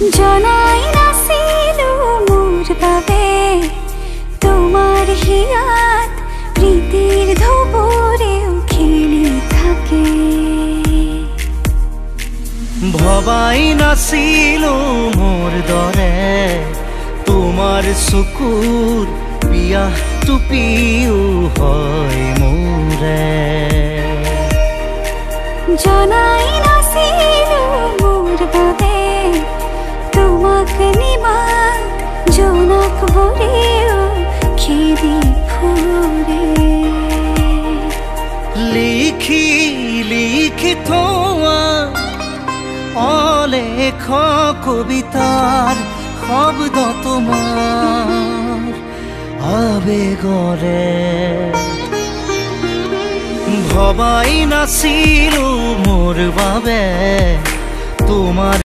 জনাই নাছিলো মোৰ বাবে তোমাৰ হিয়াত প্ৰীতিৰ ধুবুৰেও খেলি থাকে। ভবাই নাছিলো মোৰ দৰে তোমাৰ চকুৰ বিয়া টুপিও হয় মোৰে। জনাই নাছিলো মোৰ বাবে তোমাক নিমাত জোনাক ভৰেও খেদি ফুৰে। লিখি লিখি থোৱা অলেখ কবিতাৰ শব্দ তোমাৰ আবেগৰে। ভবাই নাছিলো মোৰ বাবে তোমাৰ